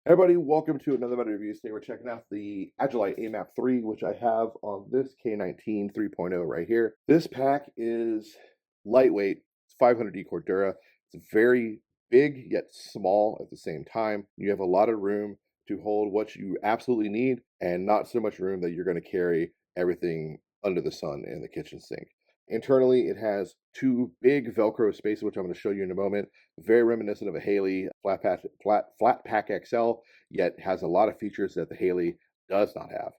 Everybody, welcome to another Meta Review. Today we're checking out the Agilite AMAP III, which I have on this K19 3.0 right here. This pack is lightweight, it's 500 Cordura. It's very big yet small at the same time. You have a lot of room to hold what you absolutely need and not so much room that you're going to carry everything under the sun in the kitchen sink. Internally, it has two big Velcro spaces, which I'm going to show you in a moment. Very reminiscent of a Haley flat pack XL, yet has a lot of features that the Haley does not have.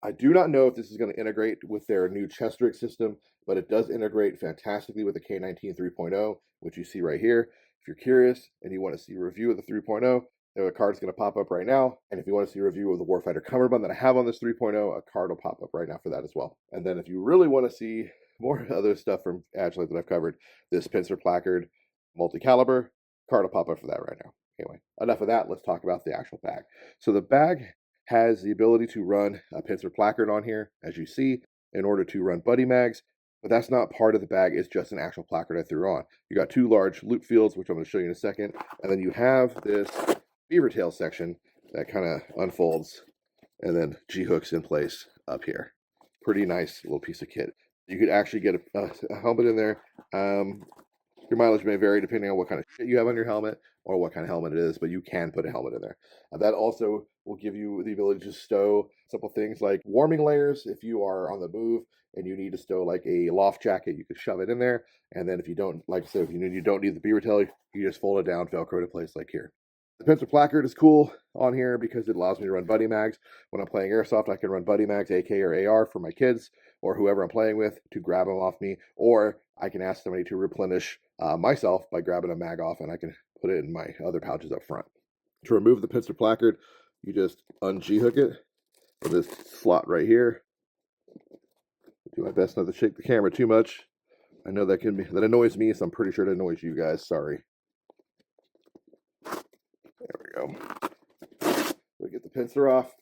I do not know if this is going to integrate with their new chest rig system, but it does integrate fantastically with the K19 3.0, which you see right here. If you're curious and you want to see a review of the 3.0, the card's going to pop up right now. And if you want to see a review of the Warfighter cummerbund that I have on this 3.0, a card will pop up right now for that as well. And then if you really want to see more other stuff from Agilite that I've covered, this pincer placard, multi-caliber, card will pop up for that right now. Anyway, enough of that. Let's talk about the actual bag. So the bag has the ability to run a pincer placard on here, as you see, in order to run buddy mags, but that's not part of the bag. It's just an actual placard I threw on. You got two large loop fields, which I'm going to show you in a second, and then you have this beaver tail section that kind of unfolds and then G-hooks in place up here. Pretty nice little piece of kit. You could actually get a helmet in there. Your mileage may vary depending on what kind of shit you have on your helmet or what kind of helmet it is, but you can put a helmet in there. That also will give you the ability to stow simple things like warming layers. If you are on the move and you need to stow like a loft jacket, you could shove it in there. And then if you don't, like I said, if you don't need the beaver tail, you just fold it down, Velcro to place like here. The pincer placard is cool on here because it allows me to run buddy mags. When I'm playing Airsoft, I can run buddy mags, AK or AR for my kids or whoever I'm playing with to grab them off me, or I can ask somebody to replenish myself by grabbing a mag off and I can put it in my other pouches up front. To remove the pincer placard, you just un-G-hook it with this slot right here. Do my best not to shake the camera too much. I know that annoys me, so I'm pretty sure it annoys you guys. Sorry. There we go. So get the pincer off.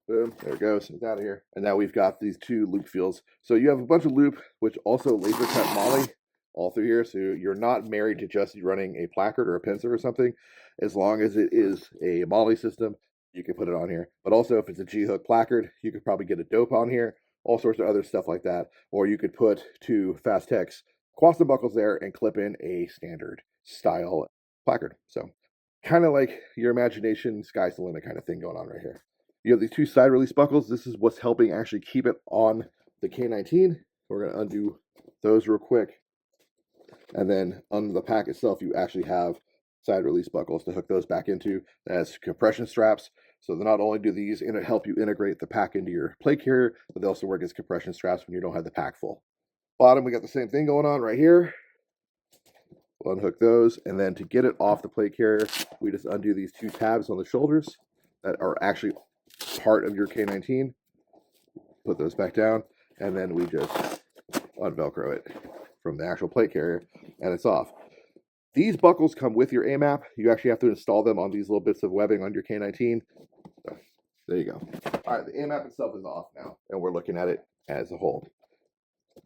Boom, there it goes. It's out of here. And now we've got these two loop fields. So you have a bunch of loop, which also laser cut molly all through here. So you're not married to just running a placard or a pincer or something. As long as it is a molly system, you can put it on here. But also if it's a G-hook placard, you could probably get a dope on here, all sorts of other stuff like that. Or you could put two Fast Tex Quasta buckles there and clip in a standard style placard. So kind of like your imagination, sky's the limit kind of thing going on right here. You have these two side release buckles. This is what's helping actually keep it on the K19. We're going to undo those real quick. And then on the pack itself, you actually have side release buckles to hook those back into as compression straps. So not only do these help you integrate the pack into your plate carrier, but they also work as compression straps when you don't have the pack full. Bottom, we got the same thing going on right here. We'll unhook those, and then to get it off the plate carrier, we just undo these two tabs on the shoulders that are actually part of your K19. Put those back down, and then we just unvelcro it from the actual plate carrier, and it's off. These buckles come with your AMAP. You actually have to install them on these little bits of webbing on your K19. So, there you go. All right, the AMAP itself is off now, and we're looking at it as a whole.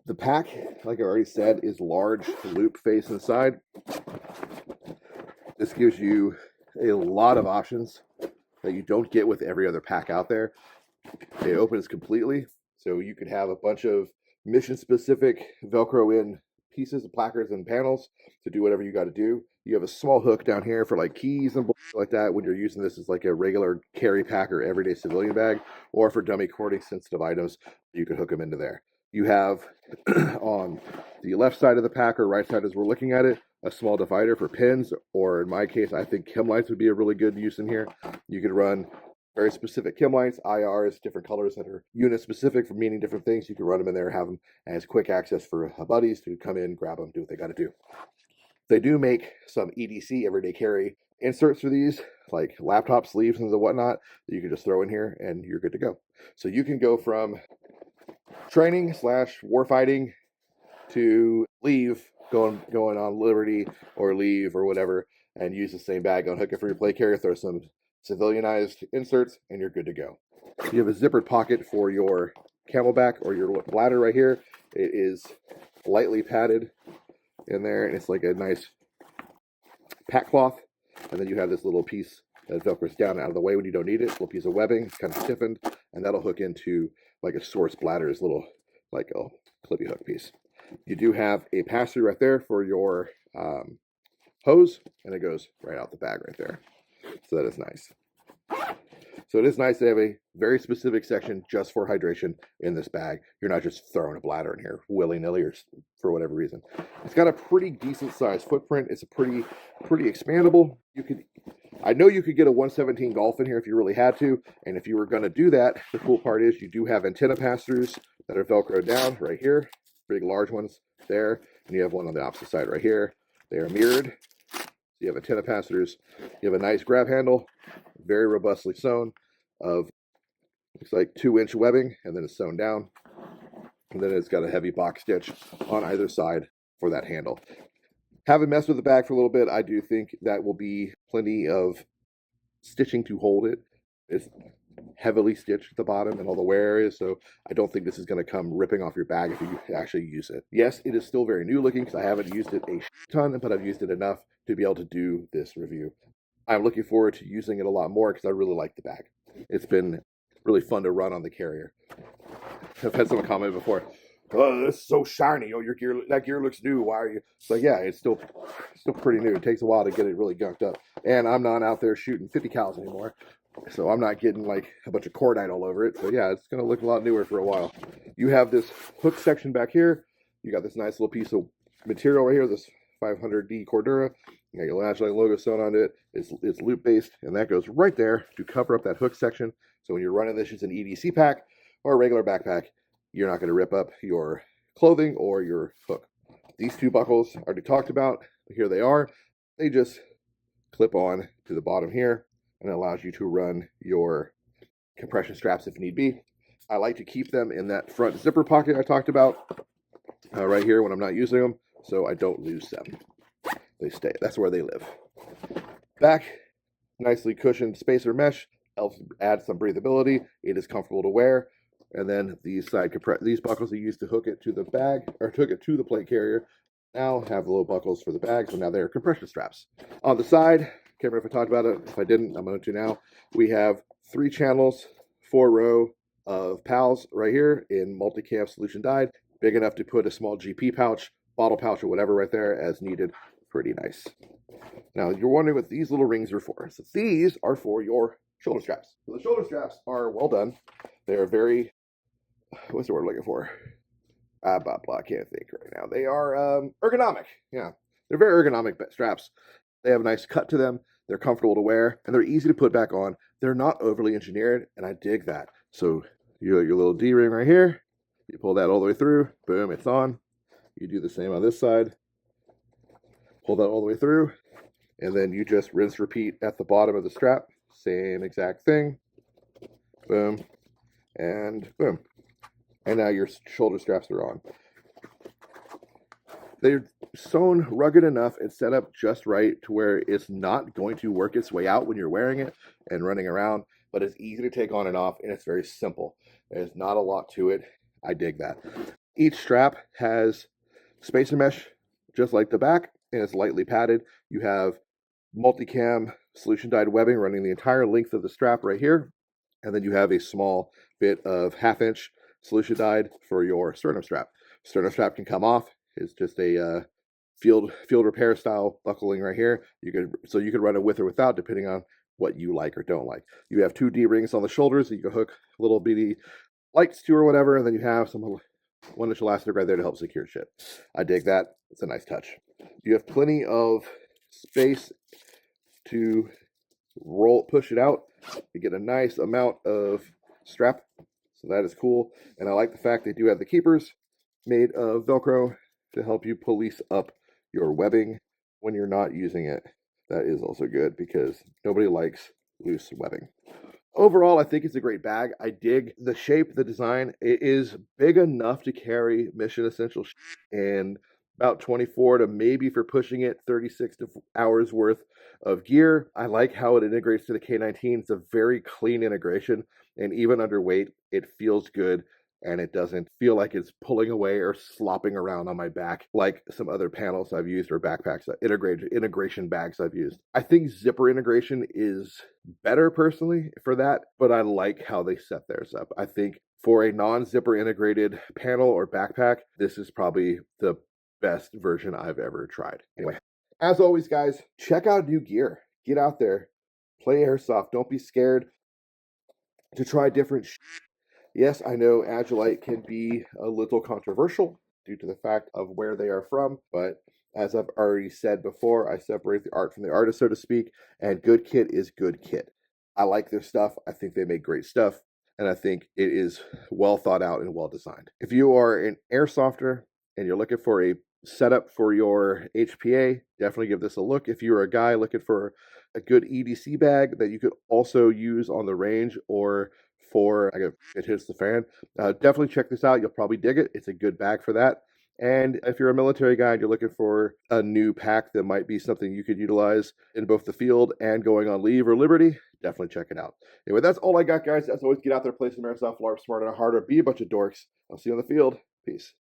The pack, like I already said, is large loop face inside. This gives you a lot of options that you don't get with every other pack out there. It opens completely, so you could have a bunch of mission-specific Velcro in pieces of placards and panels to do whatever you got to do. You have a small hook down here for like keys and like that when you're using this as like a regular carry pack or everyday civilian bag, or for dummy cording sensitive items, you could hook them into there. You have on the left side of the pack or right side as we're looking at it, a small divider for pins, or in my case, I think chem lights would be a really good use in here. You could run very specific chem lights, IRs, different colors that are unit specific for meaning different things. You can run them in there, have them as quick access for buddies to come in, grab them, do what they got to do. They do make some EDC, everyday carry, inserts for these, like laptop sleeves and whatnot, that you can just throw in here and you're good to go. So you can go from training / warfighting to leave, going on liberty or leave or whatever, and use the same bag, unhook it for your plate carrier, throw some civilianized inserts, and you're good to go. You have a zippered pocket for your camelback or your bladder right here. It is lightly padded in there, and it's like a nice pack cloth. And then you have this little piece that velcros down and out of the way when you don't need it. Little piece of webbing, it's kind of stiffened, and that'll hook into like a source bladder's little like a clippy hook piece. You do have a pass-through right there for your hose, and it goes right out the bag right there. So that is nice. So it is nice to have a very specific section just for hydration in this bag. You're not just throwing a bladder in here willy-nilly or for whatever reason. It's got a pretty decent sized footprint. It's a pretty expandable. I know you could get a 117 Golf in here if you really had to, and if you were going to do that, the cool part is you do have antenna pass-throughs that are Velcroed down right here, big large ones there, and you have one on the opposite side right here. They are mirrored. You have antenna pass-throughs. You have a nice grab handle, very robustly sewn, of looks like 2-inch webbing, and then it's sewn down, and then it's got a heavy box stitch on either side for that handle. Haven't messed with the bag for a little bit. I do think that will be plenty of stitching to hold it. It's heavily stitched at the bottom and all the wear areas, so I don't think this is going to come ripping off your bag if you actually use it. Yes, it is still very new looking because I haven't used it a ton, but I've used it enough to be able to do this review. I'm looking forward to using it a lot more because I really like the bag. It's been really fun to run on the carrier. I've had someone comment before, "Oh, this is so shiny. Oh, that gear looks new. Why are you?" It's like, yeah, it's still pretty new. It takes a while to get it really gunked up. And I'm not out there shooting 50 cals anymore, so I'm not getting like a bunch of cordite all over it. So yeah, it's going to look a lot newer for a while. You have this hook section back here. You got this nice little piece of material right here, this 500D Cordura. You got your Agilite logo sewn on it. It's loop based, and that goes right there to cover up that hook section. So when you're running this as an EDC pack or a regular backpack, you're not going to rip up your clothing or your hook. These two buckles I already talked about. Here they are. They just clip on to the bottom here, and it allows you to run your compression straps if need be. I like to keep them in that front zipper pocket I talked about right here when I'm not using them, so I don't lose them. They stay. That's where they live. Back, nicely cushioned spacer mesh, helps add some breathability. It is comfortable to wear. And then these these buckles are used to hook it to the bag, or hook it to the plate carrier, now have the little buckles for the bag, so now they're compression straps. On the side, can't remember if I talked about it. If I didn't, I'm going to now. We have 3 channels, 4 row of PALs right here in multicam solution dyed, big enough to put a small GP pouch, bottle pouch, or whatever right there as needed. Pretty nice. Now, you're wondering what these little rings are for. So these are for your shoulder straps. So the shoulder straps are well done. They are very, what's the word I'm looking for? I can't think right now. They are ergonomic. Yeah, they're very ergonomic straps. They have a nice cut to them. They're comfortable to wear, and they're easy to put back on. They're not overly engineered, and I dig that. So you got your little D-ring right here. You pull that all the way through. Boom, it's on. You do the same on this side. Pull that all the way through, and then you just rinse, repeat at the bottom of the strap. Same exact thing. Boom, and boom. And now your shoulder straps are on. They're sewn rugged enough and set up just right to where it's not going to work its way out when you're wearing it and running around, but it's easy to take on and off, and it's very simple. There's not a lot to it. I dig that. Each strap has spacer mesh just like the back, and it's lightly padded. You have multicam solution dyed webbing running the entire length of the strap right here, and then you have a small bit of 1/2-inch solution dyed for your sternum strap. Sternum strap can come off. It's just a field repair style buckling right here. You could run it with or without, depending on what you like or don't like. You have 2 D-rings on the shoulders that you can hook little bitty lights to or whatever, and then you have some 1-inch elastic right there to help secure shit. I dig that. It's a nice touch. You have plenty of space to push it out. You get a nice amount of strap, so that is cool. And I like the fact they do have the keepers made of Velcro to help you police up your webbing when you're not using it. That is also good because nobody likes loose webbing. Overall, I think it's a great bag. I dig the shape, the design. It is big enough to carry mission essential and about 24 to maybe, for pushing it, 36 hours worth of gear. I like how it integrates to the K19. It's a very clean integration, and even underweight, it feels good and it doesn't feel like it's pulling away or slopping around on my back like some other panels I've used or backpacks, integration bags I've used. I think zipper integration is better personally for that, but I like how they set theirs up. I think for a non-zipper integrated panel or backpack, this is probably the best version I've ever tried. Anyway, as always, guys, check out new gear. Get out there, play Airsoft. Don't be scared to try different Yes, I know Agilite can be a little controversial due to the fact of where they are from, but as I've already said before, I separate the art from the artist, so to speak, and good kit is good kit. I like their stuff. I think they make great stuff, and I think it is well thought out and well designed. If you are an Airsofter and you're looking for a setup for your HPA, definitely give this a look. If you're a guy looking for a good EDC bag that you could also use on the range or for it hits the fan, definitely check this out. You'll probably dig it. It's a good bag for that. And if you're a military guy and you're looking for a new pack that might be something you could utilize in both the field and going on leave or liberty, definitely check it out. Anyway, that's all I got, guys. As always, get out there, play some Airsoft, LARP smarter and harder, be a bunch of dorks. I'll see you on the field. Peace.